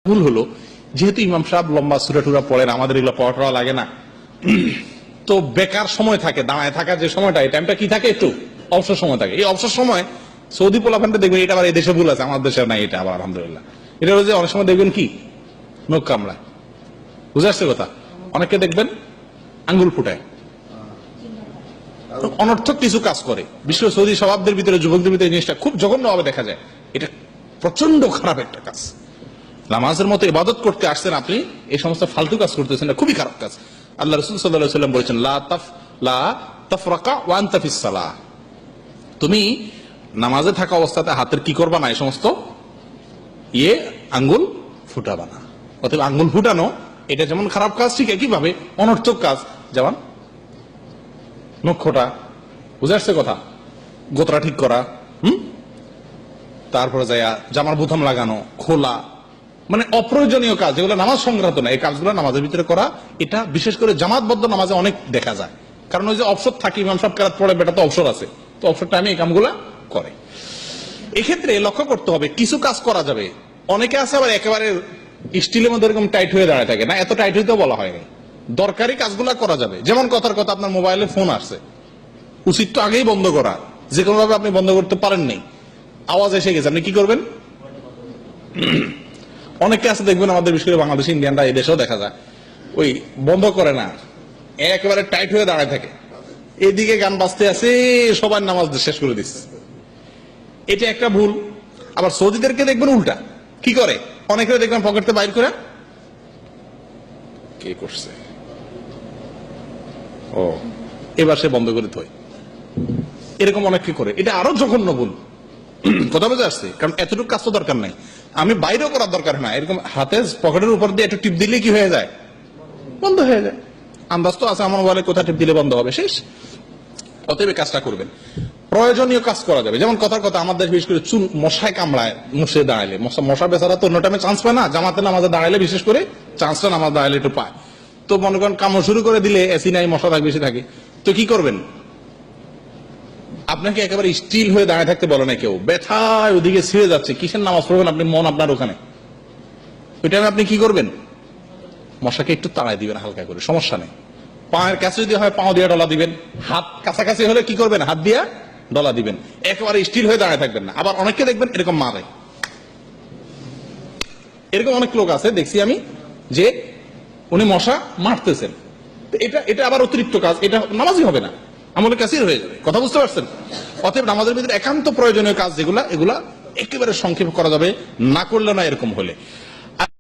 ভুল হলো, যেহেতু ইমাম সাহেব লম্বা সূরা টুরা পড়েন, আমাদের এগুলো পড়া লাগে না, তো বেকার সময় থাকে, দাঁড়ায় থাকার যে সময়টা, এই টাইমটা কি থাকে, একটু অবসর সময় থাকে। এই অবসর সময় সৌদি পোলাপানটা দেখবেন, এটা আবার এই দেশে ভুল আছে, আমার দেশে নাই এটা আবার আলহামদুলিল্লাহ। এটা হলো যে অনেক সময় দেখবেন কি নখ কামড়ায়, বুঝে আসছে কথা। অনেকে দেখবেন আঙ্গুল ফুটায়, অনর্থক কিছু কাজ করে। বিশেষ করে সৌদি স্বভাবদের ভিতরে, যুবকদের ভিতরে জিনিসটা খুব জঘন্যভাবে দেখা যায়। এটা প্রচন্ড খারাপ একটা কাজ। নামাজের মতো ইবাদত করতে আসছেন আপনি, এই সমস্ত ফালতু কাজ করতেছেন, এটা খুবই খারাপ কাজ। আল্লাহ রাসূল সাল্লাল্লাহু আলাইহি ওয়াসাল্লাম বলেছেন, লা তাফরাকা ওয়া আনতা ফিস সালাহ, তুমি নামাজে থাকা অবস্থাতে হাতের কি করবা না, এই সমস্ত আঙ্গুল ফুটাবা না। অতএব আঙ্গুল ফুটানো এটা যেমন খারাপ কাজ, ঠিক একইভাবে অনর্থক কাজ, যেমন নখটা, বুঝে আসছে কথা, গোতরা ঠিক করা, তারপরে যাইয়া জামার বোতাম লাগানো, খোলা, মানে অপ্রয়োজনীয় কাজ যেগুলো নামাজ সংক্রান্ত না, এই কাজগুলো নামাজের ভিতরে করা, এটা বিশেষ করে জামাতবদ্ধ নামাজে অনেক দেখা যায়। কারণ ওই যে অবসর থাকে, ইমাম সাহেব কেরাত পড়ে, বেটা তো অবসর আছে, তো অবসর টাইমে এই কামগুলা করে। এক্ষেত্রে লক্ষ্য করতে হবে, কিছু কাজ করা যাবে। অনেকে আছে আবার একেবারে স্টিলের মধ্যে এরকম টাইট হয়ে দাঁড়ায় থাকে, না এত টাইট হইতেও বলা হয়নি, দরকারি কাজগুলা করা যাবে। যেমন কথার কথা, আপনার মোবাইলে ফোন আসছে, উচিত তো আগেই বন্ধ করা, যে কোনো ভাবে আপনি বন্ধ করতে পারেন নাই, আওয়াজ এসে গেছে, আপনি কি করবেন? অনেকে আছে দেখবেন আমাদের, বিশেষ করে বাংলাদেশ, ইন্ডিয়ানরা, এই দেশেও দেখা যায়, ওই বন্ধ করে না, একেবারে টাইট হয়ে দাঁড়ায় থাকে, এদিকে গান বাজতে আছে, সবার নামাজ শেষ করে দিচ্ছে। এটা একটা ভুল। আবার সৌদিদেরকে দেখবেন উল্টা কি করে, অনেকে দেখবেন পকেটে বাইর করে, কে করছে, ও এবার সে বন্ধ করে থই, এরকম অনেকে করে। এটা আরো জঘন্য ভুল, কথা বুঝে আসছে? কারণ এতটুকু কাজ তো দরকার নাই, আমি বাইরেও করার দরকার না, এরকম হাতে পকেটের উপর দিয়ে একটু টিপ দিলে কি হয়ে যায়, বন্ধ হয়ে যায়। আন্দাজ তো আছে আমার মোবাইলে কোথায় টিপ দিলে বন্ধ হবে, শেষ। অতএব কাজটা করবেন, প্রয়োজনীয় কাজ করা যাবে। যেমন কথার কথা, আমাদের বিশেষ করে চুল মশায় কামড়ায়, মুছে দাঁড়ালে মশা বেচারা তো অন্য টাইমে চান্স পায় না, জামাতে নামাজে দাঁড়ালে বিশেষ করে চান্সটা নামাজ দাঁড়ালে একটু পায়। তো মনে করেন কামড় শুরু করে দিলে, এসি নাই, মশা থাক বেশি থাকে, তো কি করবেন? আপনাকে একেবারে স্টিল হয়ে দাঁড়িয়ে থাকতে বলে না কেউ, ব্যথায় ওদিকে ছিঁড়ে যাচ্ছে, কিসের নামাজ পড়বেন আপনি, মন আপনার ওখানে, ওই টাইমে আপনি কি করবেন? মশাকে একটু তাড়াই দিবেন হালকা করে, সমস্যা নেই। পায়ের কাছে যদি হয় পাও দিয়ে ডলা দিবেন, হাত কাছাকাছি হলে কি করবেন, হাত দিয়ে ডলা দিবেন, একেবারে স্টিল হয়ে দাঁড়িয়ে থাকবেন না। আবার অনেকে দেখবেন এরকম মারে, এরকম অনেক লোক আছে দেখছি আমি, যে উনি মশা মারতেছেন, এটা আবার অতিরিক্ত কাজ, এটা নামাজই হবে না, আমলের কাছেই হয়ে যাবে। কথা বুঝতে পারছেন? অতএব নামাজের ভিতরে একান্ত প্রয়োজনীয় কাজ যেগুলা, এগুলা একেবারে সংক্ষেপ করা যাবে, না করলে না এরকম হলে।